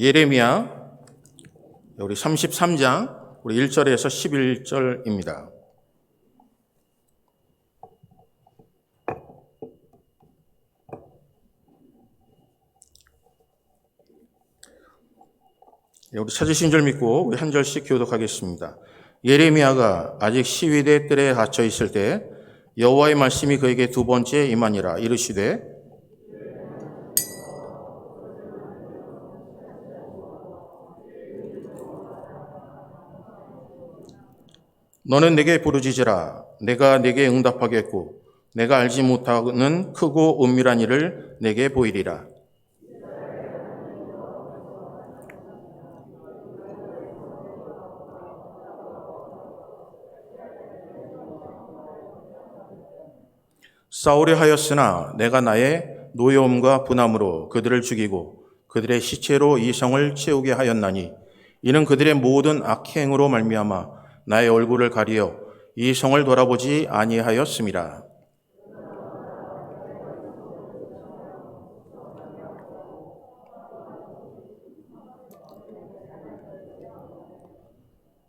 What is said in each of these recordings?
예레미야 우리 33장 우리 1절에서 11절입니다. 우리 찾으신 줄 믿고 우리 한 절씩 교독하겠습니다. 예레미야가 아직 시위대 뜰에 갇혀 있을 때 여호와의 말씀이 그에게 두 번째 임하니라. 이르시되 너는 내게 부르짖으라. 내가 내게 응답하겠고 내가 알지 못하는 크고 은밀한 일을 내게 보이리라. 싸우려 하였으나 내가 나의 노여움과 분함으로 그들을 죽이고 그들의 시체로 이 성을 채우게 하였나니 이는 그들의 모든 악행으로 말미암아 나의 얼굴을 가리어 이 성을 돌아보지 아니하였음이라.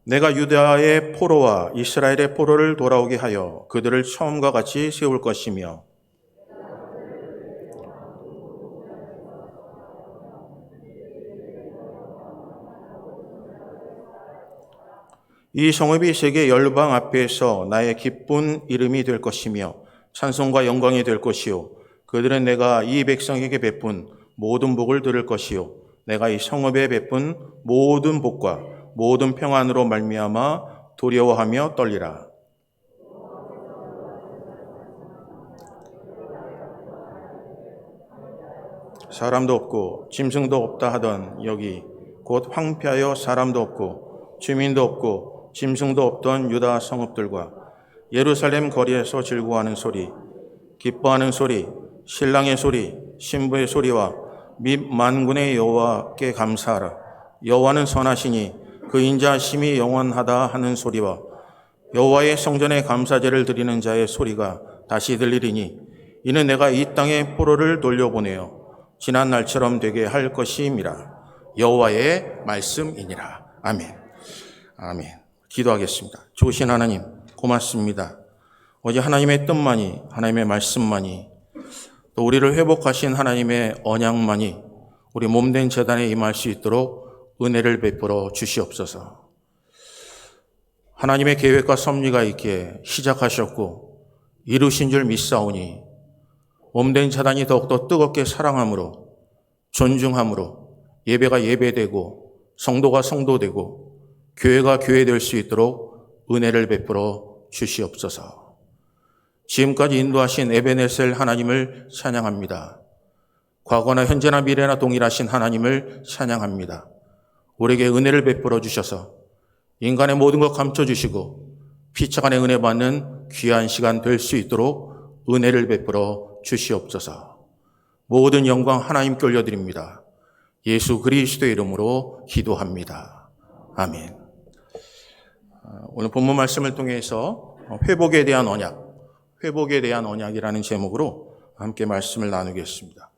내가 유다의 포로와 이스라엘의 포로를 돌아오게 하여 그들을 처음과 같이 세울 것이며 이 성읍이 세계 열방 앞에서 나의 기쁜 이름이 될 것이며 찬송과 영광이 될 것이요 그들은 내가 이 백성에게 베푼 모든 복을 들을 것이요 내가 이 성읍에 베푼 모든 복과 모든 평안으로 말미암아 두려워하며 떨리라. 사람도 없고 짐승도 없다 하던 여기 곧 황폐하여 사람도 없고 주민도 없고 짐승도 없던 유다 성읍들과 예루살렘 거리에서 즐거워하는 소리, 기뻐하는 소리, 신랑의 소리, 신부의 소리와 및 만군의 여호와께 감사하라. 여호와는 선하시니 그 인자하심이 영원하다 하는 소리와 여호와의 성전에 감사제를 드리는 자의 소리가 다시 들리리니 이는 내가 이 땅의 포로를 돌려보내어 지난 날처럼 되게 할 것임이라. 여호와의 말씀이니라. 아멘. 아멘. 기도하겠습니다. 좋으신 하나님 고맙습니다. 어제 하나님의 뜻만이, 하나님의 말씀만이, 또 우리를 회복하신 하나님의 언약만이 우리 몸된 제단에 임할 수 있도록 은혜를 베풀어 주시옵소서. 하나님의 계획과 섭리가 있기에 시작하셨고 이루신 줄 믿사오니 몸된 제단이 더욱더 뜨겁게 사랑함으로, 존중함으로 예배가 예배되고 성도가 성도되고 교회가 교회될 수 있도록 은혜를 베풀어 주시옵소서. 지금까지 인도하신 에베네셀 하나님을 찬양합니다. 과거나 현재나 미래나 동일하신 하나님을 찬양합니다. 우리에게 은혜를 베풀어 주셔서 인간의 모든 것 감춰주시고 피차간의 은혜 받는 귀한 시간 될 수 있도록 은혜를 베풀어 주시옵소서. 모든 영광 하나님께 올려드립니다. 예수 그리스도의 이름으로 기도합니다. 아멘. 오늘 본문 말씀을 통해서 회복에 대한 언약, 회복에 대한 언약이라는 제목으로 함께 말씀을 나누겠습니다.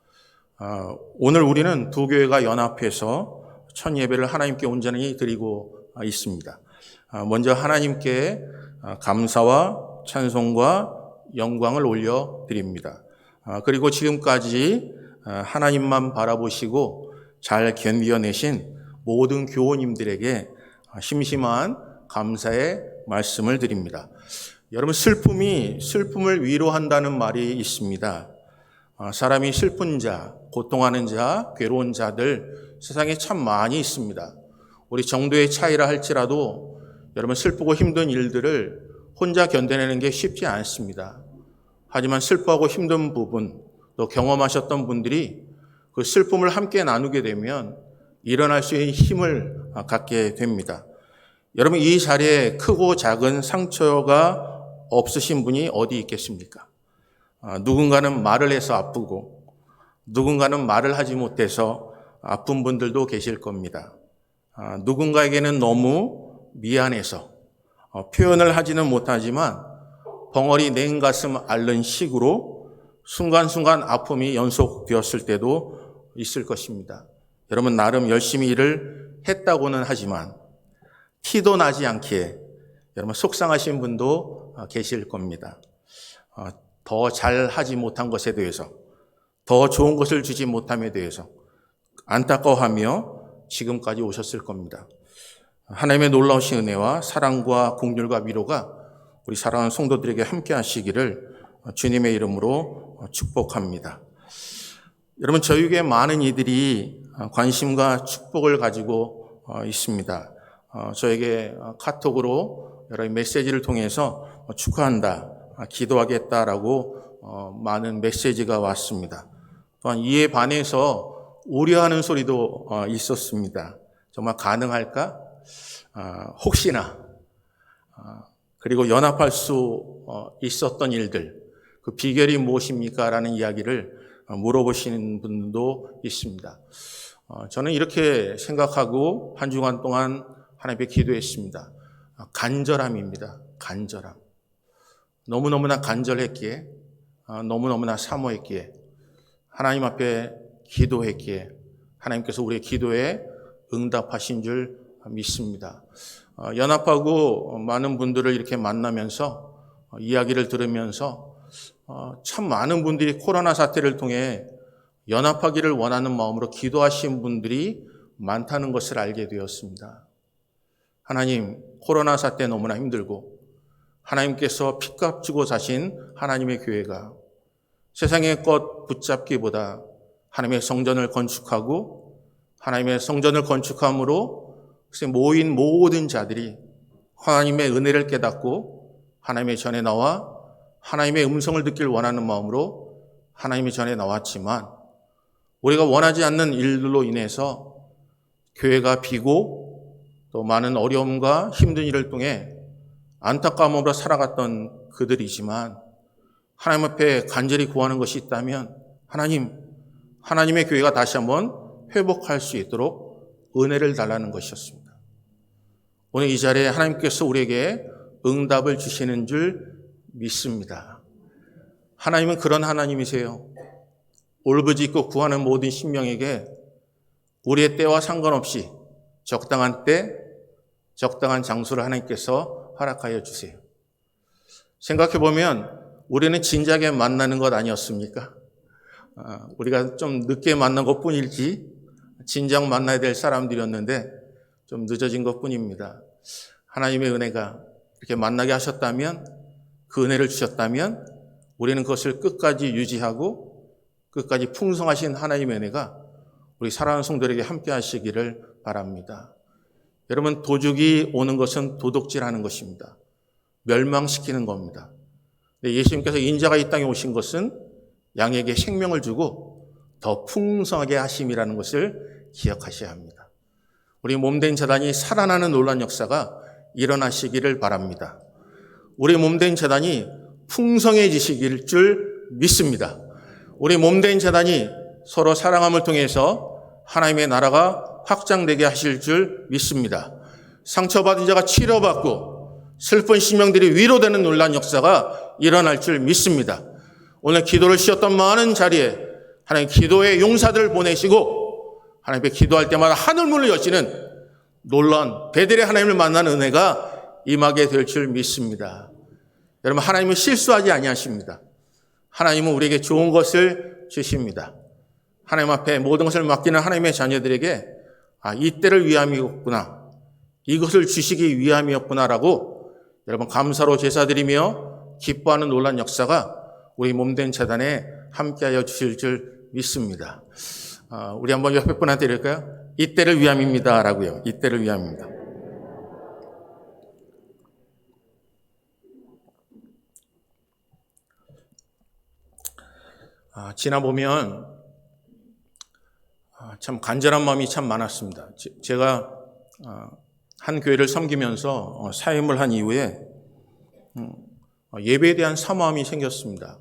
오늘 우리는 두 교회가 연합해서 첫 예배를 하나님께 온전히 드리고 있습니다. 먼저 하나님께 감사와 찬송과 영광을 올려드립니다. 그리고 지금까지 하나님만 바라보시고 잘 견뎌내신 모든 교우님들에게 심심한 감사의 말씀을 드립니다. 여러분, 슬픔을 위로한다는 말이 있습니다. 사람이 슬픈 자, 고통하는 자, 괴로운 자들 세상에 참 많이 있습니다. 우리 정도의 차이라 할지라도 여러분 슬프고 힘든 일들을 혼자 견뎌내는 게 쉽지 않습니다. 하지만 슬퍼하고 힘든 부분 또 경험하셨던 분들이 그 슬픔을 함께 나누게 되면 일어날 수 있는 힘을 갖게 됩니다. 여러분, 이 자리에 크고 작은 상처가 없으신 분이 어디 있겠습니까? 누군가는 말을 해서 아프고 누군가는 말을 하지 못해서 아픈 분들도 계실 겁니다. 누군가에게는 너무 미안해서 표현을 하지는 못하지만 벙어리 냉 가슴 앓는 식으로 순간순간 아픔이 연속되었을 때도 있을 것입니다. 여러분 나름 열심히 일을 했다고는 하지만 티도 나지 않기에 여러분 속상하신 분도 계실 겁니다. 더 잘하지 못한 것에 대해서, 더 좋은 것을 주지 못함에 대해서 안타까워하며 지금까지 오셨을 겁니다. 하나님의 놀라우신 은혜와 사랑과 긍휼과 위로가 우리 사랑하는 성도들에게 함께 하시기를 주님의 이름으로 축복합니다. 여러분, 저에게 많은 이들이 관심과 축복을 가지고 있습니다. 저에게 카톡으로 여러 메시지를 통해서 축하한다, 기도하겠다라고 많은 메시지가 왔습니다. 또한 이에 반해서 우려하는 소리도 있었습니다. 정말 가능할까? 혹시나, 그리고 연합할 수 있었던 일들, 그 비결이 무엇입니까? 라는 이야기를 물어보시는 분도 있습니다. 저는 이렇게 생각하고 한 주간 동안 하나님께 기도했습니다. 간절함입니다. 간절함. 너무너무나 간절했기에, 너무너무나 사모했기에, 하나님 앞에 기도했기에 하나님께서 우리의 기도에 응답하신 줄 믿습니다. 연합하고 많은 분들을 이렇게 만나면서 이야기를 들으면서 참 많은 분들이 코로나 사태를 통해 연합하기를 원하는 마음으로 기도하신 분들이 많다는 것을 알게 되었습니다. 하나님, 코로나 사태 너무나 힘들고 하나님께서 핏값 주고 사신 하나님의 교회가 세상의 것 붙잡기보다 하나님의 성전을 건축하고 하나님의 성전을 건축함으로 모인 모든 자들이 하나님의 은혜를 깨닫고 하나님의 전에 나와 하나님의 음성을 듣길 원하는 마음으로 하나님의 전에 나왔지만 우리가 원하지 않는 일들로 인해서 교회가 비고 또 많은 어려움과 힘든 일을 통해 안타까움으로 살아갔던 그들이지만 하나님 앞에 간절히 구하는 것이 있다면 하나님의 교회가 다시 한번 회복할 수 있도록 은혜를 달라는 것이었습니다. 오늘 이 자리에 하나님께서 우리에게 응답을 주시는 줄 믿습니다. 하나님은 그런 하나님이세요. 울부짖고 구하는 모든 심령에게 우리의 때와 상관없이 적당한 때, 적당한 장소를 하나님께서 허락하여 주세요. 생각해보면 우리는 진작에 만나는 것 아니었습니까? 우리가 좀 늦게 만난 것 뿐일지 진작 만나야 될 사람들이었는데 좀 늦어진 것 뿐입니다. 하나님의 은혜가 이렇게 만나게 하셨다면, 그 은혜를 주셨다면 우리는 그것을 끝까지 유지하고 끝까지 풍성하신 하나님의 은혜가 우리 사랑하는 성도들에게 함께 하시기를 바랍니다. 여러분, 도둑이 오는 것은 도둑질하는 것입니다. 멸망시키는 겁니다. 예수님께서 인자가 이 땅에 오신 것은 양에게 생명을 주고 더 풍성하게 하심이라는 것을 기억하셔야 합니다. 우리 몸된 재단이 살아나는 놀라운 역사가 일어나시기를 바랍니다. 우리 몸된 재단이 풍성해지시길 줄 믿습니다. 우리 몸된 재단이 서로 사랑함을 통해서 하나님의 나라가 확장되게 하실 줄 믿습니다. 상처받은 자가 치료받고 슬픈 심령들이 위로되는 놀라운 역사가 일어날 줄 믿습니다. 오늘 기도를 쉬었던 많은 자리에 하나님 기도의 용사들을 보내시고 하나님 앞에 기도할 때마다 하늘문을 여시는 놀라운 베델의 하나님을 만나는 은혜가 임하게 될 줄 믿습니다. 여러분, 하나님은 실수하지 아니하십니다. 하나님은 우리에게 좋은 것을 주십니다. 하나님 앞에 모든 것을 맡기는 하나님의 자녀들에게 이때를 위함이었구나, 이것을 주시기 위함이었구나라고 여러분 감사로 제사드리며 기뻐하는 놀라운 역사가 우리 몸된 재단에 함께하여 주실 줄 믿습니다. 우리 한번 옆에 분한테 이럴까요? 이때를 위함입니다 라고요. 이때를 위함입니다. 지나보면 참 간절한 마음이 참 많았습니다. 제가 한 교회를 섬기면서 사임을 한 이후에 예배에 대한 사모함이 생겼습니다.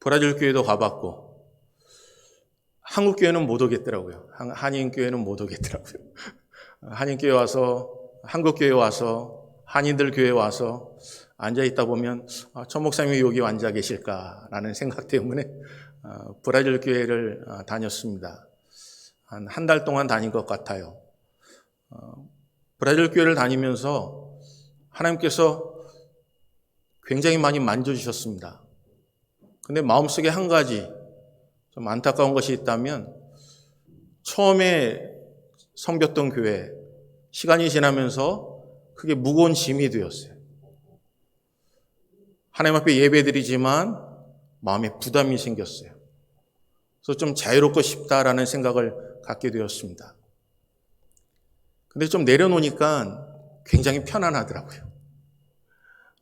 브라질 교회도 가봤고 한국 교회는 못 오겠더라고요. 한인 교회는 못 오겠더라고요. 한인 교회 와서, 한국 교회 와서, 한인들 교회 와서 앉아 있다 보면 저 목사님이 여기 앉아 계실까라는 생각 때문에 브라질 교회를 다녔습니다. 한 달 동안 다닌 것 같아요. 브라질 교회를 다니면서 하나님께서 굉장히 많이 만져주셨습니다. 근데 마음속에 한 가지 좀 안타까운 것이 있다면, 처음에 섬겼던 교회, 시간이 지나면서 그게 무거운 짐이 되었어요. 하나님 앞에 예배드리지만 마음에 부담이 생겼어요. 그래서 좀 자유롭고 싶다라는 생각을 갖게 되었습니다. 근데 좀 내려놓으니까 굉장히 편안하더라고요.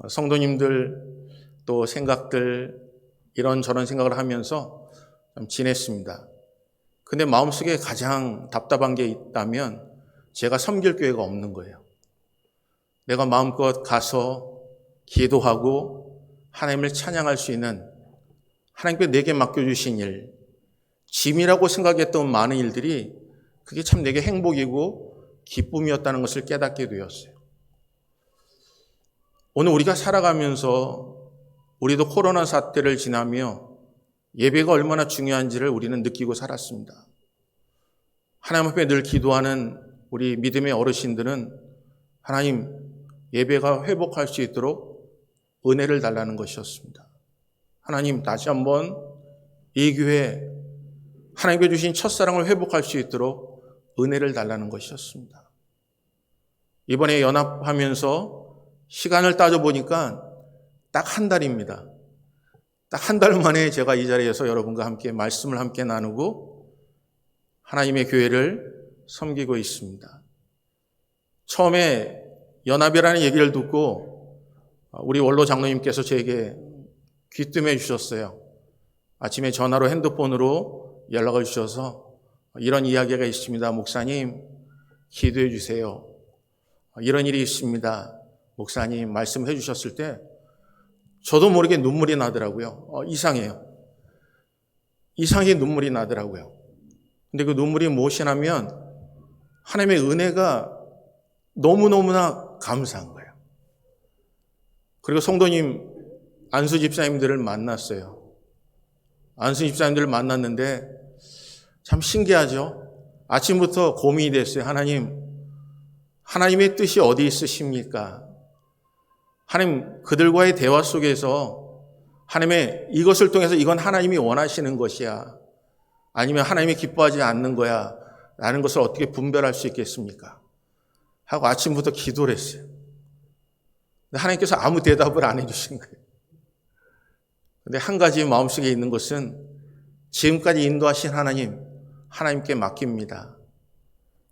성도님들 또 생각들, 이런저런 생각을 하면서 좀 지냈습니다. 근데 마음속에 가장 답답한 게 있다면 제가 섬길 교회가 없는 거예요. 내가 마음껏 가서 기도하고 하나님을 찬양할 수 있는, 하나님께 내게 맡겨주신 일, 짐이라고 생각했던 많은 일들이 그게 참 내게 행복이고 기쁨이었다는 것을 깨닫게 되었어요. 오늘 우리가 살아가면서 우리도 코로나 사태를 지나며 예배가 얼마나 중요한지를 우리는 느끼고 살았습니다. 하나님 앞에 늘 기도하는 우리 믿음의 어르신들은 하나님, 예배가 회복할 수 있도록 은혜를 달라는 것이었습니다. 하나님, 다시 한번 이 교회 하나님께 주신 첫사랑을 회복할 수 있도록 은혜를 달라는 것이었습니다. 이번에 연합하면서 시간을 따져보니까 딱 한 달입니다. 딱 한 달 만에 제가 이 자리에서 여러분과 함께 말씀을 함께 나누고 하나님의 교회를 섬기고 있습니다. 처음에 연합이라는 얘기를 듣고 우리 원로 장로님께서 저에게 귀뜸해 주셨어요. 아침에 전화로, 핸드폰으로 연락을 주셔서 이런 이야기가 있습니다. 목사님, 기도해 주세요. 이런 일이 있습니다. 목사님, 말씀해 주셨을 때 저도 모르게 눈물이 나더라고요. 이상해요. 이상하게 눈물이 나더라고요. 근데 그 눈물이 무엇이냐면 하나님의 은혜가 너무너무나 감사한 거예요. 그리고 성도님, 안수 집사님들을 만났어요. 안수 집사님들을 만났는데 참 신기하죠? 아침부터 고민이 됐어요. 하나님의 뜻이 어디 있으십니까? 하나님, 그들과의 대화 속에서 하나님의 이것을 통해서 이건 하나님이 원하시는 것이야, 아니면 하나님이 기뻐하지 않는 거야 라는 것을 어떻게 분별할 수 있겠습니까? 하고 아침부터 기도를 했어요. 근데 하나님께서 아무 대답을 안 해주신 거예요. 근데 한 가지 마음속에 있는 것은 지금까지 인도하신 하나님께 맡깁니다.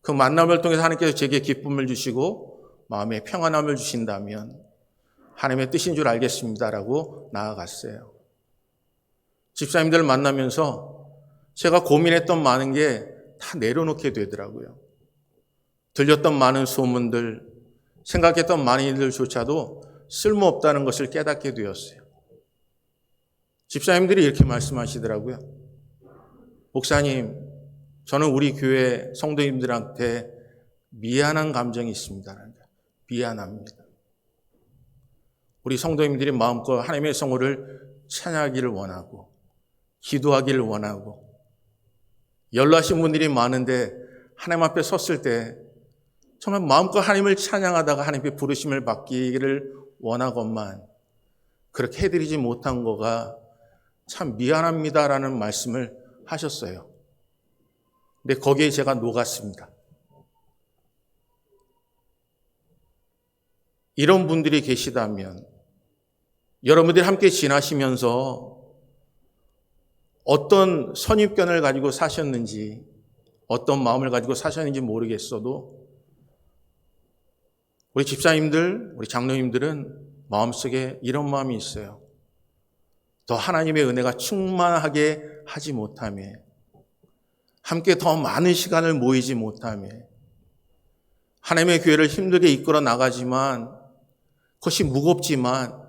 그 만남을 통해서 하나님께서 제게 기쁨을 주시고 마음에 평안함을 주신다면 하나님의 뜻인 줄 알겠습니다라고 나아갔어요. 집사님들을 만나면서 제가 고민했던 많은 게 다 내려놓게 되더라고요. 들렸던 많은 소문들, 생각했던 많은 일들조차도 쓸모없다는 것을 깨닫게 되었어요. 집사님들이 이렇게 말씀하시더라고요. 목사님, 저는 우리 교회 성도님들한테 미안한 감정이 있습니다. 미안합니다. 우리 성도님들이 마음껏 하나님의 성호를 찬양하기를 원하고 기도하기를 원하고 연로하신 분들이 많은데 하나님 앞에 섰을 때 정말 마음껏 하나님을 찬양하다가 하나님께 부르심을 받기를 원하건만 그렇게 해드리지 못한 거가 참 미안합니다라는 말씀을 하셨어요. 근데 거기에 제가 녹았습니다. 이런 분들이 계시다면 여러분들이 함께 지나시면서 어떤 선입견을 가지고 사셨는지, 어떤 마음을 가지고 사셨는지 모르겠어도 우리 집사님들, 우리 장로님들은 마음속에 이런 마음이 있어요. 더 하나님의 은혜가 충만하게 하지 못하며, 함께 더 많은 시간을 모이지 못하며, 하나님의 교회를 힘들게 이끌어 나가지만 그것이 무겁지만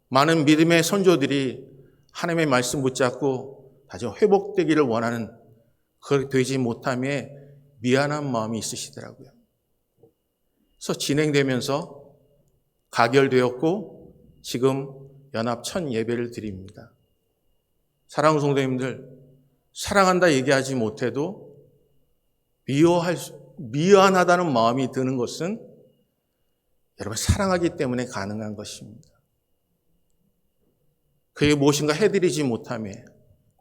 많은 믿음의 선조들이 하나님의 말씀 붙잡고 다시 회복되기를 원하는, 그렇게 되지 못함에 미안한 마음이 있으시더라고요. 그래서 진행되면서 가결되었고 지금 연합 첫 예배를 드립니다. 사랑하는 성도님들, 사랑한다 얘기하지 못해도 미안하다는 마음이 드는 것은 여러분 사랑하기 때문에 가능한 것입니다. 그게 무엇인가 해드리지 못하며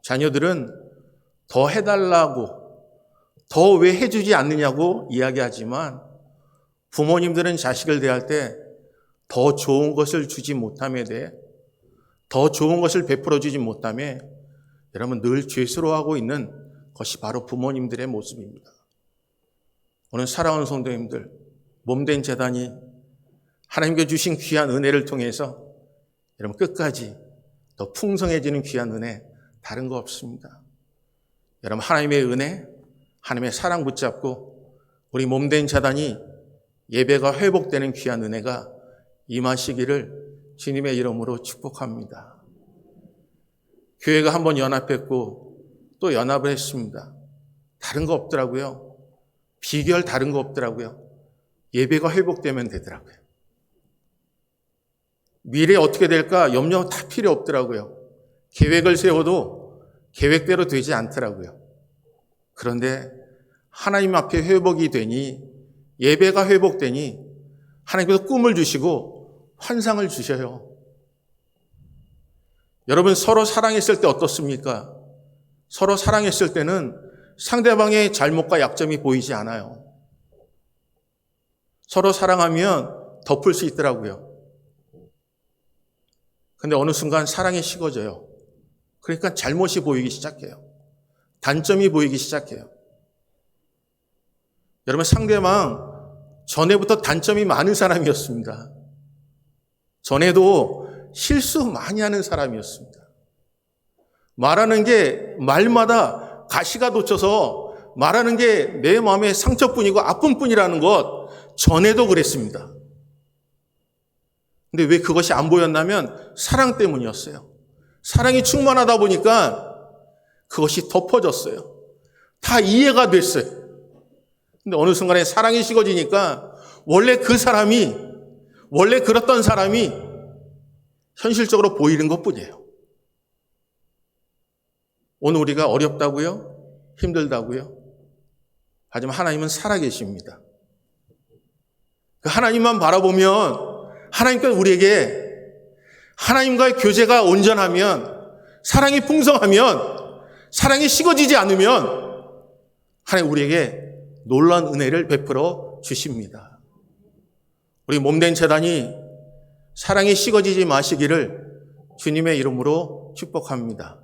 자녀들은 더 해달라고, 더 왜 해주지 않느냐고 이야기하지만 부모님들은 자식을 대할 때 더 좋은 것을 주지 못함에 대해, 더 좋은 것을 베풀어 주지 못함에 여러분 늘 죄스러워하고 있는 것이 바로 부모님들의 모습입니다. 오늘 사랑하는 성도님들, 몸된 제단이 하나님께 주신 귀한 은혜를 통해서 여러분 끝까지 더 풍성해지는 귀한 은혜 다른 거 없습니다. 여러분 하나님의 은혜, 하나님의 사랑 붙잡고 우리 몸된 자단이 예배가 회복되는 귀한 은혜가 임하시기를 주님의 이름으로 축복합니다. 교회가 한번 연합했고 또 연합을 했습니다. 다른 거 없더라고요. 비결 다른 거 없더라고요. 예배가 회복되면 되더라고요. 미래 어떻게 될까 염려 다 필요 없더라고요. 계획을 세워도 계획대로 되지 않더라고요. 그런데 하나님 앞에 회복이 되니, 예배가 회복되니 하나님께서 꿈을 주시고 환상을 주셔요. 여러분 서로 사랑했을 때 어떻습니까? 서로 사랑했을 때는 상대방의 잘못과 약점이 보이지 않아요. 서로 사랑하면 덮을 수 있더라고요. 근데 어느 순간 사랑이 식어져요. 그러니까 잘못이 보이기 시작해요. 단점이 보이기 시작해요. 여러분 상대방 전에부터 단점이 많은 사람이었습니다. 전에도 실수 많이 하는 사람이었습니다. 말하는 게 말마다 가시가 돋쳐서 말하는 게 내 마음에 상처뿐이고 아픔뿐이라는 것 전에도 그랬습니다. 근데 왜 그것이 안 보였냐면 사랑 때문이었어요. 사랑이 충만하다 보니까 그것이 덮어졌어요. 다 이해가 됐어요. 근데 어느 순간에 사랑이 식어지니까 원래 그 사람이, 원래 그랬던 사람이 현실적으로 보이는 것뿐이에요. 오늘 우리가 어렵다고요? 힘들다고요? 하지만 하나님은 살아계십니다. 그 하나님만 바라보면, 하나님께서 우리에게 하나님과의 교제가 온전하면, 사랑이 풍성하면, 사랑이 식어지지 않으면 하나님 우리에게 놀라운 은혜를 베풀어 주십니다. 우리 몸된 제단이 사랑이 식어지지 마시기를 주님의 이름으로 축복합니다.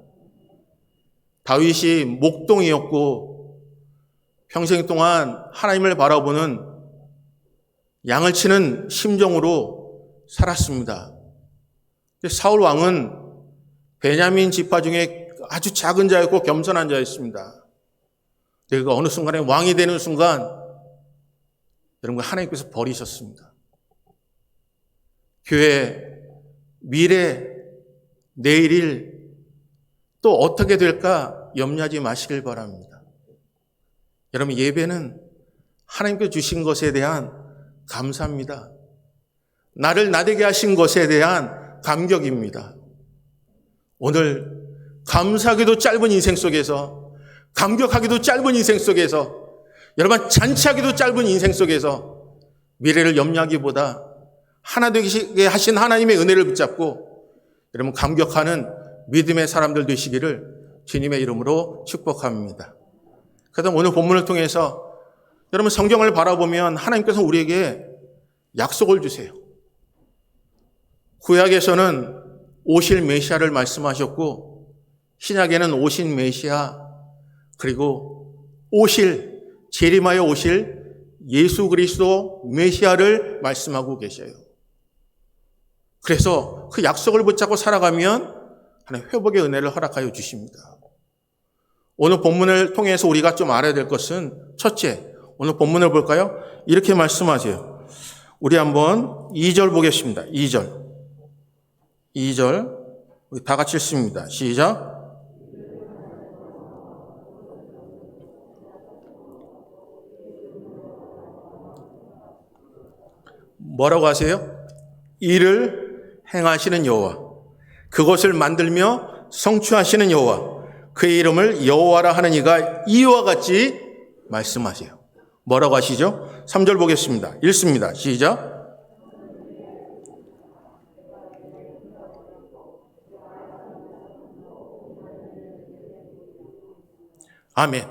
다윗이 목동이었고 평생 동안 하나님을 바라보는 양을 치는 심정으로 살았습니다. 사울 왕은 베냐민 지파 중에 아주 작은 자였고 겸손한 자였습니다. 그가 어느 순간에 왕이 되는 순간 여러분 하나님께서 버리셨습니다. 교회, 미래, 내일 또 어떻게 될까 염려하지 마시길 바랍니다. 여러분 예배는 하나님께 주신 것에 대한 감사입니다. 나를 나되게 하신 것에 대한 감격입니다. 오늘 감사하기도 짧은 인생 속에서, 감격하기도 짧은 인생 속에서, 여러분 잔치하기도 짧은 인생 속에서 미래를 염려하기보다 하나 되게 하신 하나님의 은혜를 붙잡고 여러분 감격하는 믿음의 사람들 되시기를 주님의 이름으로 축복합니다. 그래서 오늘 본문을 통해서 여러분 성경을 바라보면 하나님께서 우리에게 약속을 주세요. 구약에서는 오실 메시아를 말씀하셨고 신약에는 오신 메시아, 그리고 재림하여 오실 예수 그리스도 메시아를 말씀하고 계셔요. 그래서 그 약속을 붙잡고 살아가면 하나님 회복의 은혜를 허락하여 주십니다. 오늘 본문을 통해서 우리가 좀 알아야 될 것은 첫째, 오늘 본문을 볼까요? 이렇게 말씀하세요. 우리 한번 2절 보겠습니다. 2절 우리 다 같이 읽습니다. 시작. 뭐라고 하세요? 이를 행하시는 여호와, 그것을 만들며 성취하시는 여호와, 그의 이름을 여호와라 하는 이가 이와 같이 말씀하세요. 뭐라고 하시죠? 3절 보겠습니다. 읽습니다. 시작. 아멘.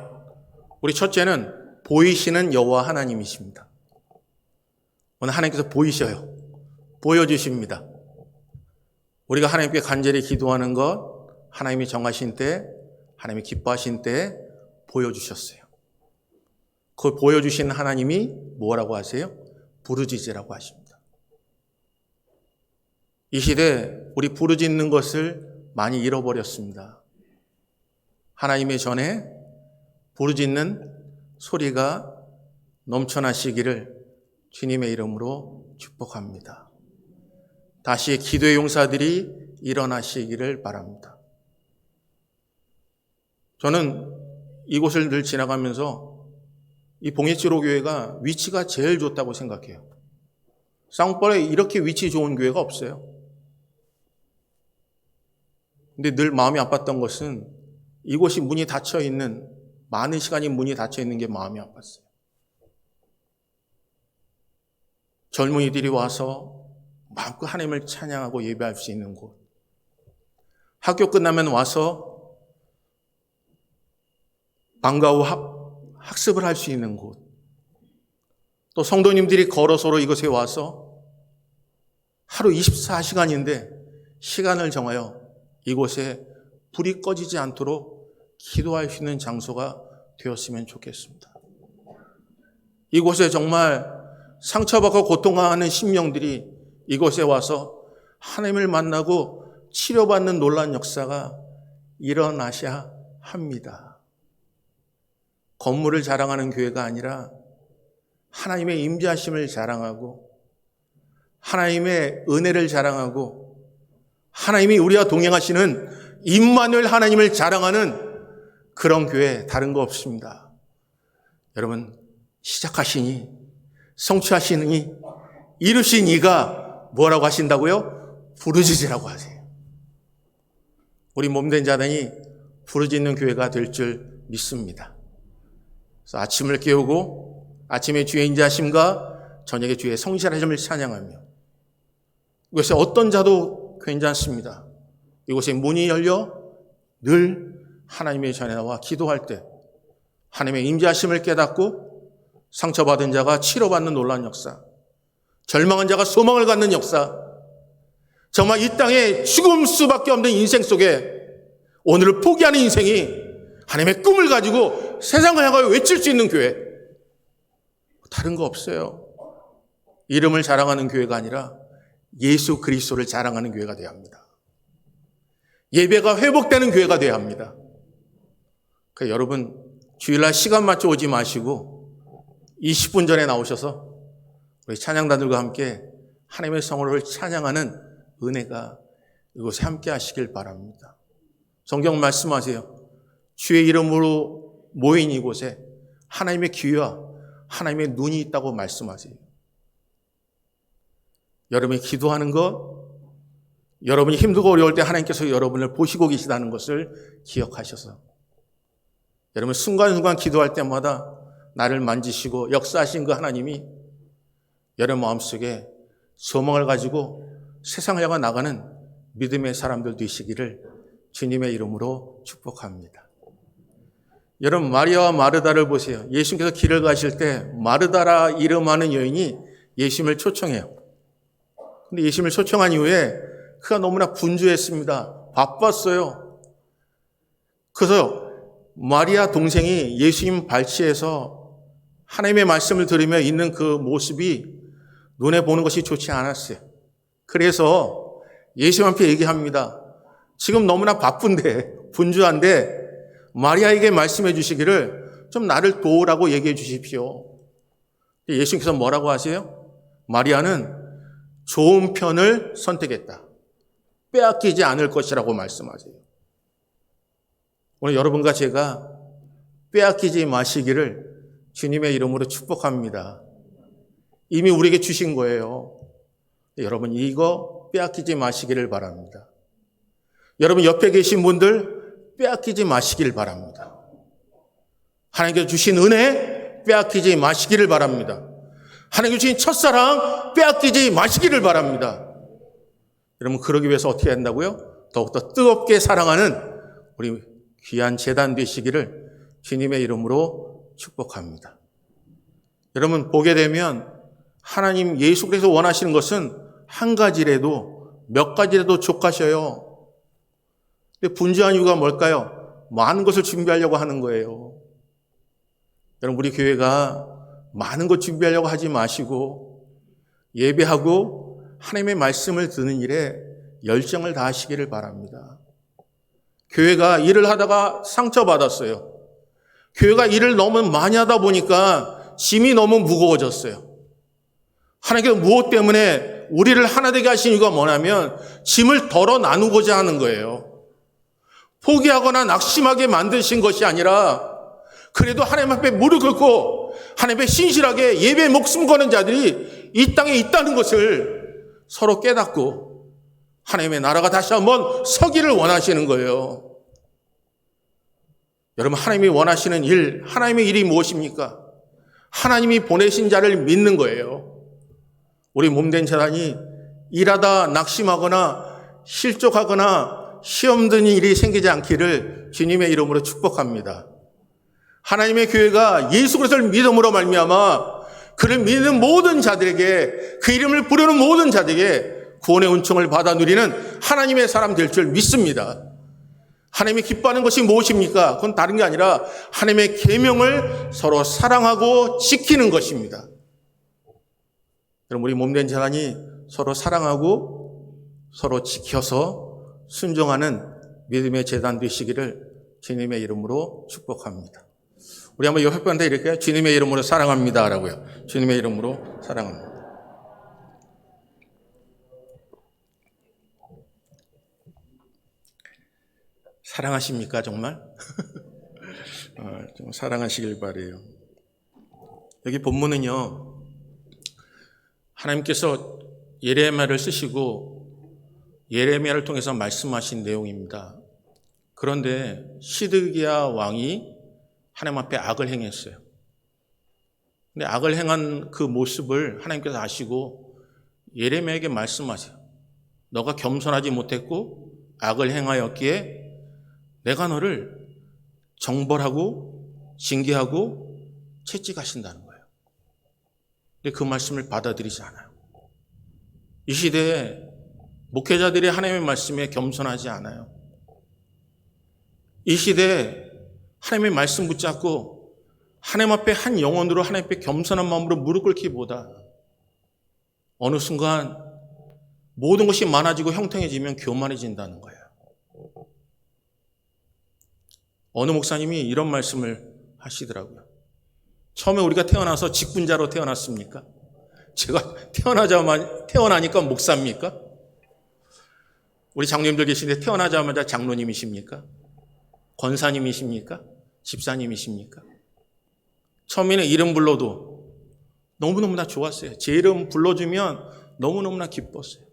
우리 첫째는 보이시는 여호와 하나님이십니다. 오늘 하나님께서 보이셔요. 보여주십니다. 우리가 하나님께 간절히 기도하는 것, 하나님이 정하신 때, 하나님이 기뻐하신 때 보여주셨어요. 그 보여주신 하나님이 뭐라고 하세요? 부르짖으라고 하십니다. 이 시대 우리 부르짖는 것을 많이 잃어버렸습니다. 하나님의 전에 부르짖는 소리가 넘쳐나시기를 주님의 이름으로 축복합니다. 다시 기도의 용사들이 일어나시기를 바랍니다. 저는 이곳을 늘 지나가면서 이 봉해치로 교회가 위치가 제일 좋다고 생각해요. 쌍벌에 이렇게 위치 좋은 교회가 없어요. 근데 늘 마음이 아팠던 것은 이곳이 문이 닫혀 있는, 많은 시간이 문이 닫혀 있는 게 마음이 아팠어요. 젊은이들이 와서 마음껏 하나님을 찬양하고 예배할 수 있는 곳, 학교 끝나면 와서 방과 후 학습을 할 수 있는 곳, 또 성도님들이 걸어서로 이곳에 와서 하루 24시간인데 시간을 정하여 이곳에 불이 꺼지지 않도록 기도할 수 있는 장소가 되었으면 좋겠습니다. 이곳에 정말 상처받고 고통하는 심령들이 이곳에 와서 하나님을 만나고 치료받는 놀라운 역사가 일어나셔야 합니다. 건물을 자랑하는 교회가 아니라 하나님의 임재하심을 자랑하고 하나님의 은혜를 자랑하고 하나님이 우리와 동행하시는 임마누엘 하나님을 자랑하는 그런 교회, 다른 거 없습니다. 여러분, 시작하시니, 성취하시니, 이루신 이가 뭐라고 하신다고요? 부르짖으라고 하세요. 우리 몸된 자단이 부르짖는 교회가 될 줄 믿습니다. 그래서 아침을 깨우고 아침에 주의 인자하심과 저녁에 주의 성실하심을 찬양하며, 이것에 어떤 자도 괜찮습니다. 이곳에 문이 열려 늘 하나님의 전에 나와 기도할 때 하나님의 임재하심을 깨닫고 상처받은 자가 치료받는 놀라운 역사, 절망한 자가 소망을 갖는 역사, 정말 이 땅에 죽을 수밖에 없는 인생 속에 오늘을 포기하는 인생이 하나님의 꿈을 가지고 세상을 향하여 외칠 수 있는 교회, 다른 거 없어요. 이름을 자랑하는 교회가 아니라 예수 그리스도를 자랑하는 교회가 되어야 합니다. 예배가 회복되는 교회가 되어야 합니다. 그러니까 여러분, 주일날 시간 맞춰 오지 마시고 20분 전에 나오셔서 우리 찬양단들과 함께 하나님의 성호를 찬양하는 은혜가 이곳에 함께 하시길 바랍니다. 성경 말씀하세요. 주의 이름으로 모인 이곳에 하나님의 귀와 하나님의 눈이 있다고 말씀하세요. 여러분이 기도하는 것, 여러분이 힘들고 어려울 때 하나님께서 여러분을 보시고 계시다는 것을 기억하셔서 여러분 순간순간 기도할 때마다 나를 만지시고 역사하신 그 하나님이 여러분 마음속에 소망을 가지고 세상을 향해 나가는 믿음의 사람들 되시기를 주님의 이름으로 축복합니다. 여러분, 마리아와 마르다를 보세요. 예수님께서 길을 가실 때 마르다라 이름하는 여인이 예수님을 초청해요. 근데 예수님을 초청한 이후에 그가 너무나 분주했습니다. 바빴어요. 그래서 마리아 동생이 예수님 발치에서 하나님의 말씀을 들으며 있는 그 모습이 눈에 보는 것이 좋지 않았어요. 그래서 예수님 앞에 얘기합니다. 지금 너무나 바쁜데, 분주한데 마리아에게 말씀해 주시기를 좀 나를 도우라고 얘기해 주십시오. 예수님께서 뭐라고 하세요? 마리아는 좋은 편을 선택했다. 빼앗기지 않을 것이라고 말씀하세요. 오늘 여러분과 제가 빼앗기지 마시기를 주님의 이름으로 축복합니다. 이미 우리에게 주신 거예요. 여러분, 이거 빼앗기지 마시기를 바랍니다. 여러분 옆에 계신 분들 빼앗기지 마시길 바랍니다. 하나님께서 주신 은혜 빼앗기지 마시기를 바랍니다. 하나님께서 주신 첫사랑 빼앗기지 마시기를 바랍니다. 여러분 그러기 위해서 어떻게 한다고요? 더욱더 뜨겁게 사랑하는 우리 귀한 제단 되시기를 주님의 이름으로 축복합니다. 여러분 보게 되면 하나님 예수께서 원하시는 것은 한 가지라도 몇 가지라도 족하셔요. 근데 분주한 이유가 뭘까요? 많은 것을 준비하려고 하는 거예요. 여러분 우리 교회가 많은 것 준비하려고 하지 마시고 예배하고 하나님의 말씀을 듣는 일에 열정을 다하시기를 바랍니다. 교회가 일을 하다가 상처받았어요. 교회가 일을 너무 많이 하다 보니까 짐이 너무 무거워졌어요. 하나님께서 무엇 때문에 우리를 하나 되게 하신 이유가 뭐냐면 짐을 덜어 나누고자 하는 거예요. 포기하거나 낙심하게 만드신 것이 아니라 그래도 하나님 앞에 무릎 꿇고 하나님 앞에 신실하게 예배에 목숨 거는 자들이 이 땅에 있다는 것을 서로 깨닫고 하나님의 나라가 다시 한번 서기를 원하시는 거예요. 여러분 하나님이 원하시는 일, 하나님의 일이 무엇입니까? 하나님이 보내신 자를 믿는 거예요. 우리 몸된 재단이 일하다 낙심하거나 실족하거나 시험 드는 일이 생기지 않기를 주님의 이름으로 축복합니다. 하나님의 교회가 예수 그리스도를 믿음으로 말미암아 그를 믿는 모든 자들에게 그 이름을 부르는 모든 자들에게 구원의 은총을 받아 누리는 하나님의 사람 될 줄 믿습니다. 하나님이 기뻐하는 것이 무엇입니까? 그건 다른 게 아니라 하나님의 계명을 서로 사랑하고 지키는 것입니다. 여러분 우리 몸된 재단이 서로 사랑하고 서로 지켜서 순종하는 믿음의 재단 되시기를 주님의 이름으로 축복합니다. 우리 한번 옆에 분한테 이렇게 주님의 이름으로 사랑합니다 라고요. 주님의 이름으로 사랑합니다. 사랑하십니까 정말? 좀 사랑하시길 바래요. 여기 본문은요. 하나님께서 예레미야를 쓰시고 예레미야를 통해서 말씀하신 내용입니다. 그런데 시드기야 왕이 하나님 앞에 악을 행했어요. 근데 악을 행한 그 모습을 하나님께서 아시고 예레미야에게 말씀하세요. 너가 겸손하지 못했고 악을 행하였기에 내가 너를 정벌하고 징계하고 채찍하신다는 거예요. 근데 그 말씀을 받아들이지 않아요. 이 시대에 목회자들이 하나님의 말씀에 겸손하지 않아요. 이 시대에 하나님의 말씀 붙잡고 하나님 앞에 한 영혼으로 하나님 앞에 겸손한 마음으로 무릎 꿇기보다 어느 순간 모든 것이 많아지고 형통해지면 교만해진다는 거예요. 어느 목사님이 이런 말씀을 하시더라고요. 처음에 우리가 태어나서 직분자로 태어났습니까? 제가 태어나니까 목사입니까? 우리 장로님들 계신데 태어나자마자 장로님이십니까? 권사님이십니까? 집사님이십니까? 처음에는 이름 불러도 너무너무나 좋았어요. 제 이름 불러주면 너무너무나 기뻤어요.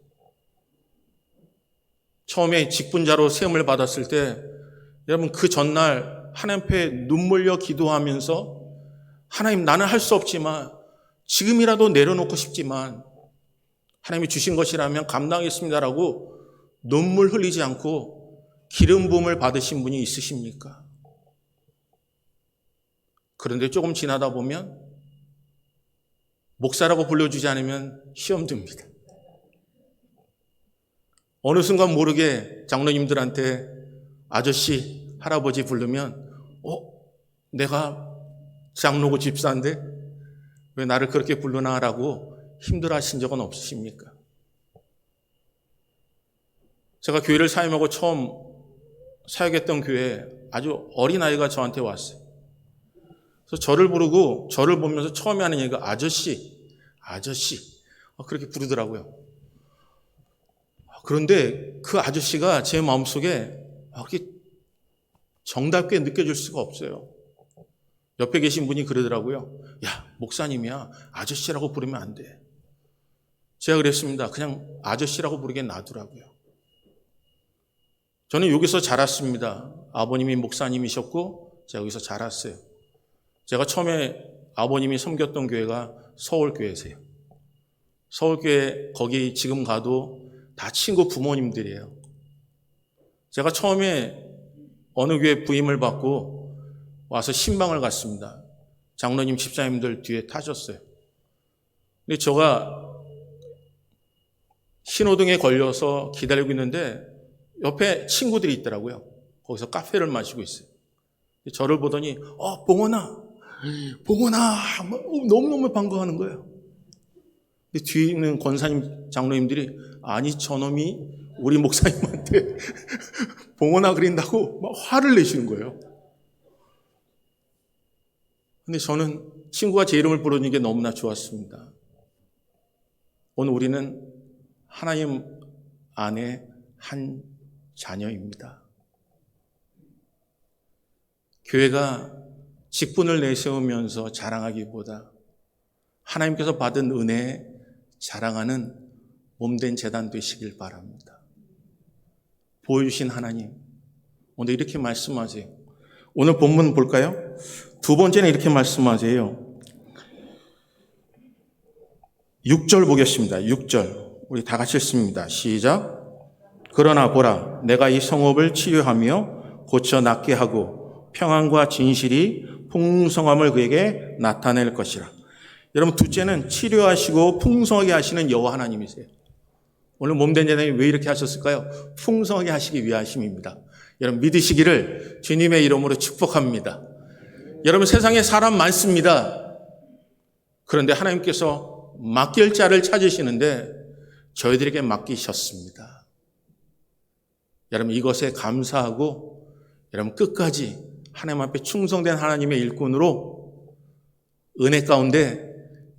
처음에 직분자로 세움을 받았을 때 여러분 그 전날 하나님 앞에 눈물려 기도하면서 하나님 나는 할 수 없지만 지금이라도 내려놓고 싶지만 하나님이 주신 것이라면 감당하겠습니다라고 눈물 흘리지 않고 기름 부음을 받으신 분이 있으십니까? 그런데 조금 지나다 보면 목사라고 불러주지 않으면 시험 듭니다. 어느 순간 모르게 장로님들한테 아저씨, 할아버지 부르면 내가 장로고 집사인데 왜 나를 그렇게 부르나라고 힘들어하신 적은 없으십니까? 제가 교회를 사임하고 처음 사역했던 교회에 아주 어린아이가 저한테 왔어요. 그래서 저를 부르고 저를 보면서 처음에 하는 얘기가 아저씨 그렇게 부르더라고요. 그런데 그 아저씨가 제 마음속에 그렇게 정답게 느껴질 수가 없어요. 옆에 계신 분이 그러더라고요. 야, 목사님이야. 아저씨라고 부르면 안 돼. 제가 그랬습니다. 그냥 아저씨라고 부르게 놔두라고요. 저는 여기서 자랐습니다. 아버님이 목사님이셨고 제가 여기서 자랐어요. 제가 처음에 아버님이 섬겼던 교회가 서울교회세요. 서울교회 거기 지금 가도 다 친구 부모님들이에요. 제가 처음에 어느 교회 부임을 받고 와서 신방을 갔습니다. 장로님, 집사님들 뒤에 타셨어요. 근데 제가 신호등에 걸려서 기다리고 있는데 옆에 친구들이 있더라고요. 거기서 카페를 마시고 있어요. 저를 보더니 봉원아 너무너무 반가워하는 거예요. 근데 뒤에 있는 권사님, 장로님들이 아니 저놈이 우리 목사님한테 봉원아 그린다고 막 화를 내시는 거예요. 근데 저는 친구가 제 이름을 부르는 게 너무나 좋았습니다. 오늘 우리는 하나님 안에 한 자녀입니다. 교회가 직분을 내세우면서 자랑하기보다 하나님께서 받은 은혜에 자랑하는 몸된 제단 되시길 바랍니다. 보여주신 하나님, 오늘 이렇게 말씀하세요. 오늘 본문 볼까요? 두 번째는 이렇게 말씀하세요. 6절 보겠습니다. 6절 우리 다 같이 읽습니다. 시작. 그러나 보라, 내가 이 성읍을 치유하며 고쳐 낫게 하고 평안과 진실이 풍성함을 그에게 나타낼 것이라. 여러분, 둘째는 치료하시고 풍성하게 하시는 여호와 하나님이세요. 오늘 몸된 제단이 왜 이렇게 하셨을까요? 풍성하게 하시기 위하심입니다. 여러분 믿으시기를 주님의 이름으로 축복합니다. 여러분 세상에 사람 많습니다. 그런데 하나님께서 맡길 자를 찾으시는데 저희들에게 맡기셨습니다. 여러분 이것에 감사하고 여러분 끝까지 하나님 앞에 충성된 하나님의 일꾼으로 은혜 가운데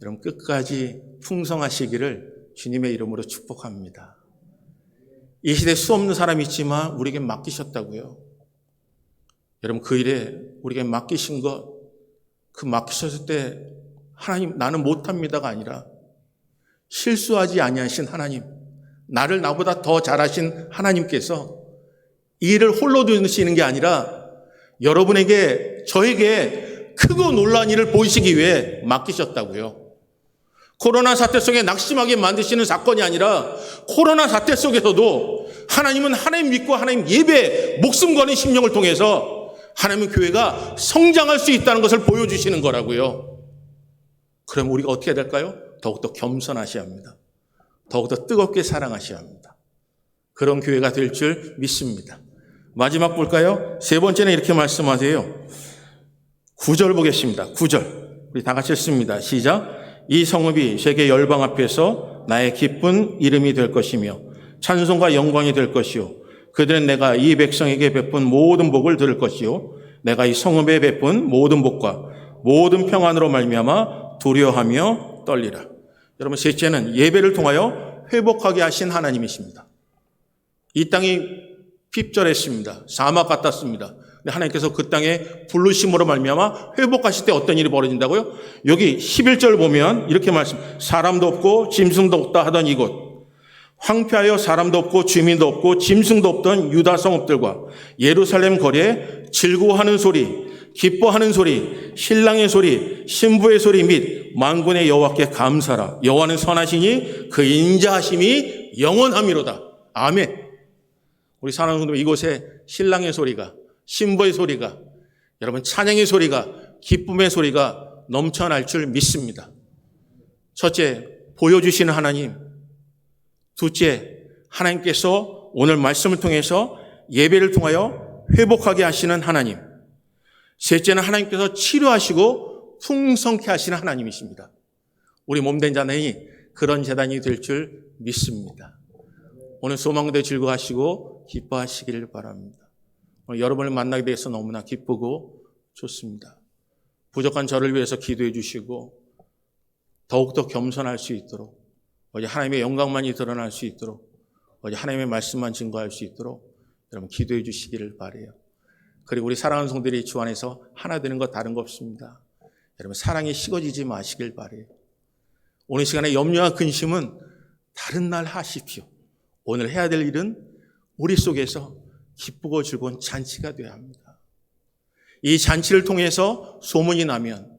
여러분 끝까지 풍성하시기를 주님의 이름으로 축복합니다. 이 시대에 수 없는 사람이 있지만 우리에게 맡기셨다고요. 여러분 그 일에 우리에게 맡기신 것, 그 맡기셨을 때 하나님 나는 못합니다가 아니라 실수하지 아니하신 하나님, 나를 나보다 더 잘하신 하나님께서 이 일을 홀로 두시는 게 아니라 여러분에게 저에게 크고 놀라운 일을 보이시기 위해 맡기셨다고요. 코로나 사태 속에 낙심하게 만드시는 사건이 아니라 코로나 사태 속에서도 하나님은 하나님 믿고 하나님 예배 목숨 거는 심령을 통해서 하나님의 교회가 성장할 수 있다는 것을 보여주시는 거라고요. 그럼 우리가 어떻게 해야 될까요? 더욱더 겸손하셔야 합니다. 더욱더 뜨겁게 사랑하셔야 합니다. 그런 교회가 될 줄 믿습니다. 마지막 볼까요? 세 번째는 이렇게 말씀하세요. 9절 보겠습니다. 9절 우리 다 같이 읽습니다. 시작. 이 성읍이 세계 열방 앞에서 나의 기쁜 이름이 될 것이며 찬송과 영광이 될 것이요 그들은 내가 이 백성에게 베푼 모든 복을 들을 것이요 내가 이 성읍에 베푼 모든 복과 모든 평안으로 말미암아 두려워하며 떨리라. 여러분 셋째는 예배를 통하여 회복하게 하신 하나님이십니다. 이 땅이 핍절했습니다. 사막 같았습니다. 근데 하나님께서 그 땅에 부르심으로 말미암아 회복하실 때 어떤 일이 벌어진다고요? 여기 11절 보면 이렇게 말씀, 사람도 없고 짐승도 없다 하던 이곳, 황폐하여 사람도 없고 주민도 없고 짐승도 없던 유다 성읍들과 예루살렘 거리에 즐거워하는 소리, 기뻐하는 소리, 신랑의 소리, 신부의 소리 및 만군의 여호와께 감사라. 여호와는 선하시니 그 인자하심이 영원함이로다. 아멘. 우리 사랑하는 분들 이곳에 신랑의 소리가, 신부의 소리가, 여러분 찬양의 소리가, 기쁨의 소리가 넘쳐날 줄 믿습니다. 첫째, 보여주시는 하나님. 둘째, 하나님께서 오늘 말씀을 통해서 예배를 통하여 회복하게 하시는 하나님. 셋째는 하나님께서 치료하시고 풍성케 하시는 하나님이십니다. 우리 몸된 자녀이 그런 재단이 될 줄 믿습니다. 오늘 소망대 즐거워하시고 기뻐하시기를 바랍니다. 오늘 여러분을 만나게 돼서 너무나 기쁘고 좋습니다. 부족한 저를 위해서 기도해 주시고 더욱더 겸손할 수 있도록 어제 하나님의 영광만이 드러날 수 있도록 어제 하나님의 말씀만 증거할 수 있도록 여러분 기도해 주시기를 바라요. 그리고 우리 사랑하는 성들이 주 안에서 하나 되는 것 다른 거 없습니다. 여러분 사랑이 식어지지 마시길 바라요. 오늘 시간에 염려와 근심은 다른 날 하십시오. 오늘 해야 될 일은 우리 속에서 기쁘고 즐거운 잔치가 되어야 합니다. 이 잔치를 통해서 소문이 나면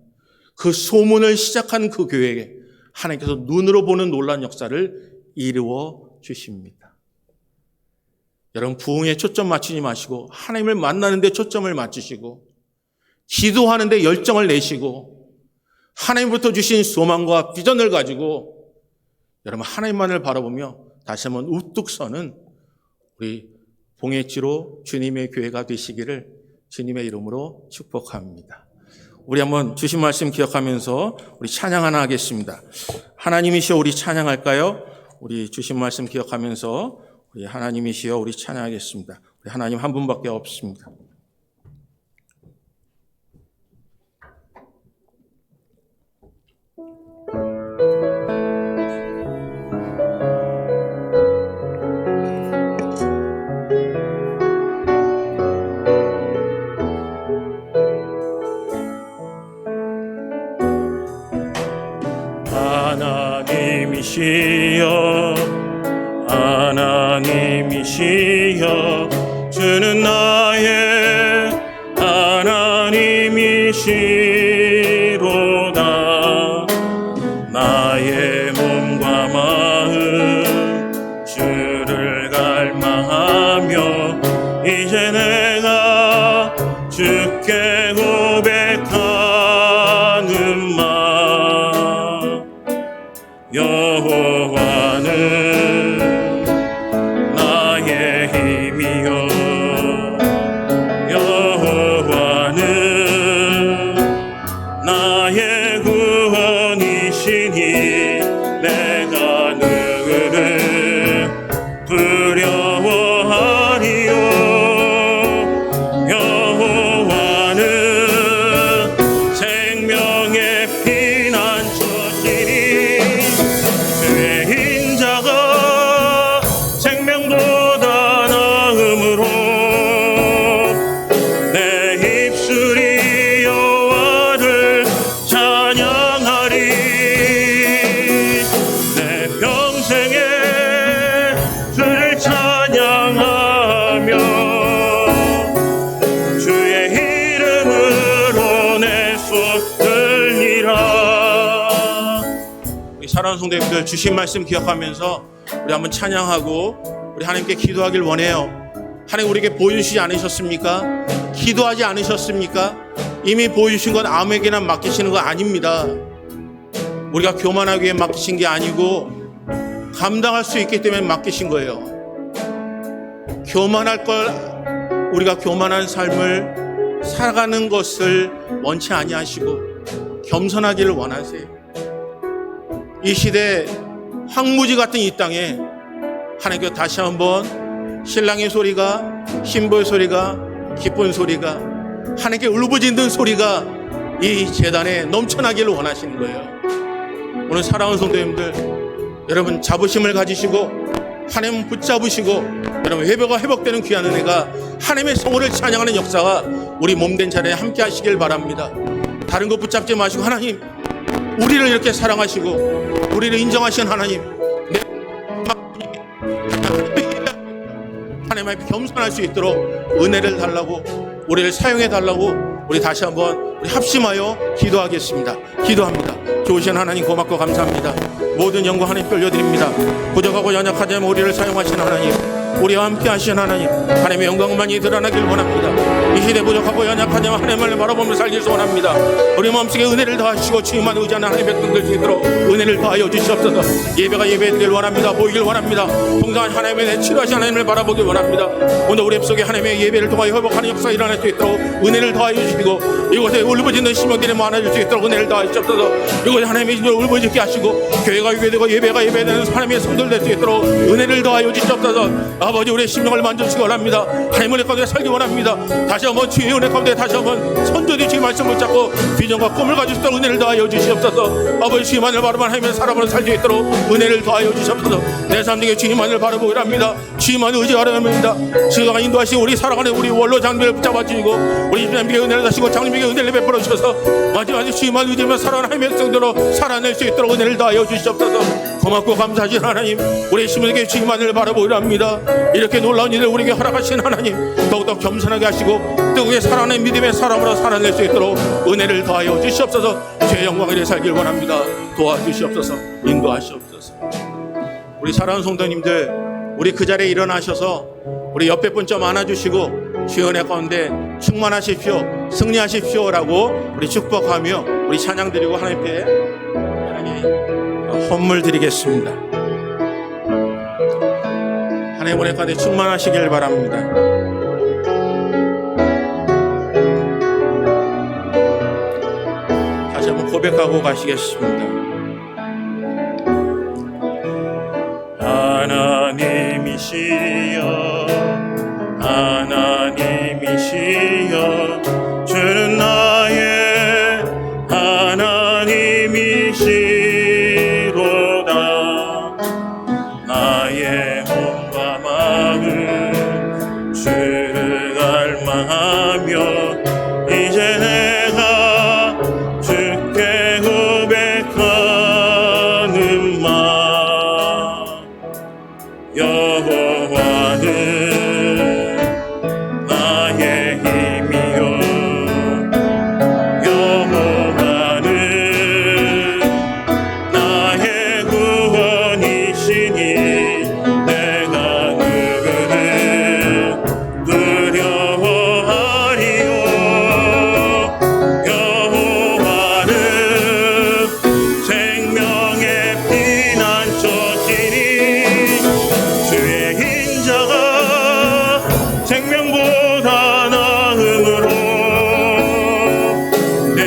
그 소문을 시작한 그 교회에 하나님께서 눈으로 보는 놀라운 역사를 이루어 주십니다. 여러분, 부흥에 초점 맞추지 마시고 하나님을 만나는 데 초점을 맞추시고 기도하는 데 열정을 내시고 하나님부터 주신 소망과 비전을 가지고 여러분 하나님만을 바라보며 다시 한번 우뚝 서는 우리 봉해지로 주님의 교회가 되시기를 주님의 이름으로 축복합니다. 우리 한번 주신 말씀 기억하면서 우리 찬양 하나 하겠습니다. 하나님이시여 우리 찬양할까요? 우리 주신 말씀 기억하면서 우리 하나님이시여 우리 찬양하겠습니다. 우리 하나님 한 분밖에 없습니다. 하나님이시여 주는 나의 하나님이시로다. 나의 몸과 마음 주를 갈망하며 이제 내가 주께 고백하는 말 여호와는 나의 힘이요 여호와는 나의 구원이시니 내가 누구를 두려워하리요. 여호와는 생명의 피난처시니 인자가 생명보다 나음으로 내 입술이 여호와를 찬양하리. 내 평생에 주를 찬양하며 주의 이름으로 내 손 들리라. 우리 사랑하는 성도님들 주신 말씀 기억하면서 우리 한번 찬양하고 우리 하나님께 기도하길 원해요. 하나님 우리에게 보여주시지 않으셨습니까? 기도하지 않으셨습니까? 이미 보여주신 건 아무에게나 맡기시는 거 아닙니다. 우리가 교만하기 위해 맡기신 게 아니고 감당할 수 있기 때문에 맡기신 거예요. 교만할 걸 우리가 교만한 삶을 살아가는 것을 원치 아니하시고 겸손하기를 원하세요. 이 시대 황무지 같은 이 땅에 하나님께서 다시 한번 신랑의 소리가 신부의 소리가 기쁜 소리가 하나님께 울부짖는 소리가 이 제단에 넘쳐나기를 원하시는 거예요. 오늘 사랑하는 성도님들 여러분 자부심을 가지시고 하나님 붙잡으시고 여러분 회복과 회복되는 귀한 은혜가 하나님의 성호를 찬양하는 역사가 우리 몸된 자리에 함께 하시길 바랍니다. 다른 거 붙잡지 마시고 하나님 우리를 이렇게 사랑하시고 우리를 인정하신 하나님 하나님 앞에 겸손할 수 있도록 은혜를 달라고 우리를 사용해 달라고 우리 다시 한번 우리 합심하여 기도하겠습니다. 기도합니다. 좋으신 하나님 고맙고 감사합니다. 모든 영광 하나님 돌려드립니다. 부족하고 연약하자면 우리를 사용하신 하나님 우리와 함께 하신 하나님 하나님의 영광만이 드러나길 원합니다. 이 시대 부족하고 연약하자면 하나님을 바라보며 살길 원합니다. 우리 마음속에 은혜를 더하시고 주님만 의지하는 하나님의 백성들 수 있도록 은혜를 더하여 주시옵소서. 예배가 예배되길 원합니다. 보이길 원합니다. 동등한 하나님의 치료하신 하나님을 바라보길 원합니다. 오늘 우리 속에 하나님의 예배를 통하여 회복하는 역사 일어날 수 있도록 은혜를 더하여 주시고 이곳에 울부짖는 심령들이 많아질 수 있도록 은혜를 더하여 주시옵소서. 이곳에 하나님의 이름을 울부짖게 하시고 교회가 예배되고 예배가 예배되는 하나님의 성도들 될 수 있도록 은혜를 더하여 주시옵소서. 아버지 우리의 심령을 만져주시기 원합니다. 하나님의 은혜 가운데 살기 원합니다. 다시 한번 주의 은혜 가운데 다시 한번 선조들이 주의 말씀을 잡고 비전과 꿈을 가질 수 있도록 은혜를 더하여 주시옵소서. 아버지 주님만을 바라만 하며 사람을 살수 있도록 은혜를 더하여 주시옵소서. 내 삶 중에 주님만을 바라보기를 합니다. 주님만을 의지하려 합니다. 주가 인도하시고 우리 살아가는 우리 원로 장비를 붙잡아 주시고 우리 주님에게 은혜를 다시고 장님에게 은혜를 베풀어 주셔서 마지막에 주님만 의지하며 살아가는 하나님의 백성들로 살아낼 수 있도록 은혜를 더하여 주시옵소서. 고맙고 감사하신 하나님, 우리 시민에게 주님만을 바라보려 합니다. 이렇게 놀라운 일을 우리에게 허락하신 하나님, 더욱더 겸손하게 하시고 뜨겁게 살아낸 믿음의 사람으로 살아낼 수 있도록 은혜를 더하여 주시옵소서. 주의 영광에 대해 살길 원합니다. 도와주시옵소서. 인도하시옵소서. 우리 사랑하는 성도님들, 우리 그 자리에 일어나셔서 우리 옆에 분 좀 안아주시고 주의 은혜 가운데 충만하십시오, 승리하십시오라고 우리 축복하며 우리 찬양 드리고 하나님께 헌물 드리겠습니다. 하나님 은혜 가운데 충만하시길 바랍니다. 다시 한번 고백하고 가시겠습니다. 하나님이시여 하나님이시여 주는 나의 하나님이시로다. 나의 몸과 마음 주를 갈망하며 이제 내가 주께 고백하는 마. 여호와는 나의 힘이요 여호와는 나의 구원이시니 내가 누구를 두려워하리요. 여호와는 생명의 피난처시니 주의 인자가 생명보다 나음으로 내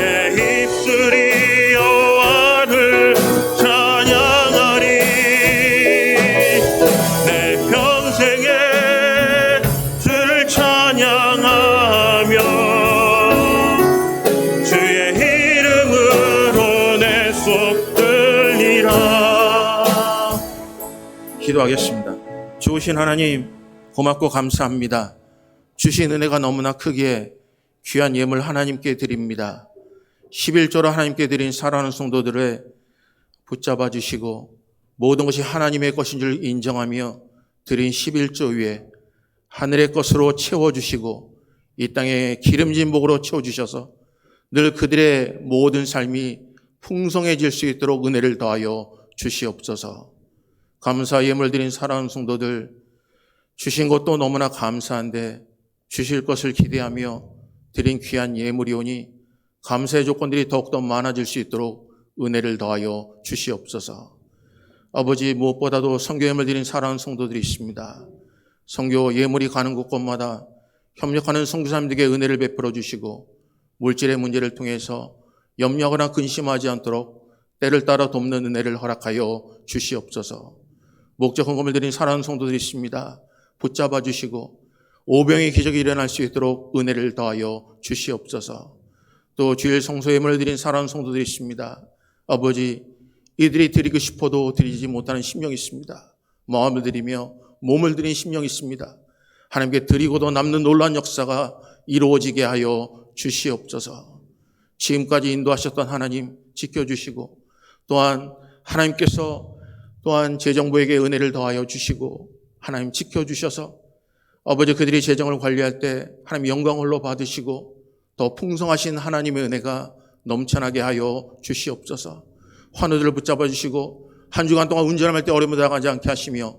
입술이 여호와를 찬양하리. 내 평생에 주를 찬양하며 주의 이름으로 내 속 들리라. 기도하겠습니다. 좋으신 하나님, 고맙고 감사합니다. 주신 은혜가 너무나 크기에 귀한 예물 하나님께 드립니다. 11조로 하나님께 드린 사랑하는 성도들을 붙잡아 주시고 모든 것이 하나님의 것인 줄 인정하며 드린 11조 위에 하늘의 것으로 채워주시고 이 땅에 기름진 복으로 채워주셔서 늘 그들의 모든 삶이 풍성해질 수 있도록 은혜를 더하여 주시옵소서. 감사 예물 드린 사랑하는 성도들, 주신 것도 너무나 감사한데 주실 것을 기대하며 드린 귀한 예물이오니 감사의 조건들이 더욱더 많아질 수 있도록 은혜를 더하여 주시옵소서. 아버지, 무엇보다도 선교 예물 드린 사랑하는 성도들이 있습니다. 선교 예물이 가는 곳곳마다 협력하는 선교사님들에게 은혜를 베풀어 주시고 물질의 문제를 통해서 염려하거나 근심하지 않도록 때를 따라 돕는 은혜를 허락하여 주시옵소서. 목적 헌금을 드린 사랑하는 성도들이 있습니다. 붙잡아 주시고 오병의 기적이 일어날 수 있도록 은혜를 더하여 주시옵소서. 또 주일 성소 예물을 드린 사랑하는 성도들이 있습니다. 아버지, 이들이 드리고 싶어도 드리지 못하는 심령이 있습니다. 마음을 드리며 몸을 드린 심령이 있습니다. 하나님께 드리고도 남는 놀라운 역사가 이루어지게 하여 주시옵소서. 지금까지 인도하셨던 하나님 지켜주시고 또한 하나님께서 또한 재정부에게 은혜를 더하여 주시고 하나님 지켜주셔서 아버지 그들이 재정을 관리할 때 하나님 영광을 받으시고 더 풍성하신 하나님의 은혜가 넘쳐나게 하여 주시옵소서. 환우들을 붙잡아 주시고 한 주간 동안 운전할 때 어려움을 당하지 않게 하시며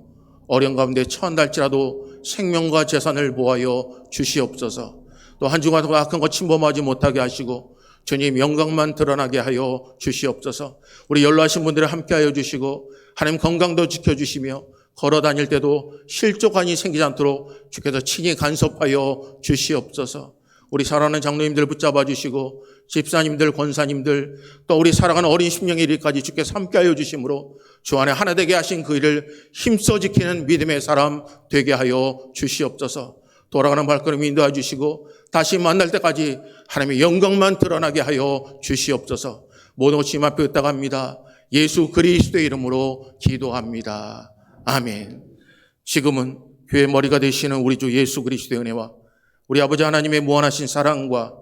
어려운 가운데 처한달지라도 생명과 재산을 보하여 주시옵소서. 또 한 주간 동안 악한 것 침범하지 못하게 하시고 주님 영광만 드러나게 하여 주시옵소서. 우리 연로하신 분들을 함께하여 주시고 하나님 건강도 지켜주시며 걸어 다닐 때도 실족한이 생기지 않도록 주께서 친히 간섭하여 주시옵소서. 우리 사랑하는 장로님들 붙잡아 주시고 집사님들, 권사님들, 또 우리 사랑하는 어린 심령의 일까지 주께서 함께하여 주심으로 주 안에 하나 되게 하신 그 일을 힘써 지키는 믿음의 사람 되게 하여 주시옵소서. 돌아가는 발걸음 인도해 주시고 다시 만날 때까지 하나님의 영광만 드러나게 하여 주시옵소서. 모든 것 주님 앞에 의탁합니다. 예수 그리스도의 이름으로 기도합니다. 아멘. 지금은 교회 머리가 되시는 우리 주 예수 그리스도의 은혜와 우리 아버지 하나님의 무한하신 사랑과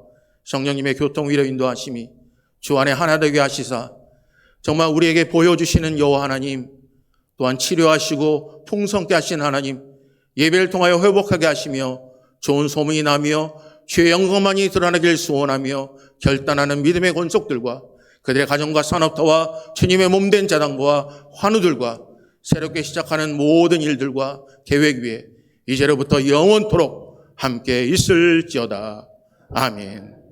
성령님의 교통 위로 인도하심이 주 안에 하나 되게 하시사 정말 우리에게 보여주시는 여호와 하나님 또한 치료하시고 풍성케 하신 하나님, 예배를 통하여 회복하게 하시며 좋은 소문이 나며 주의 영광만이 드러나길 소원하며 결단하는 믿음의 권속들과 그들의 가정과 산업터와 주님의 몸된 자당과 환우들과 새롭게 시작하는 모든 일들과 계획 위에 이제로부터 영원토록 함께 있을지어다. 아멘.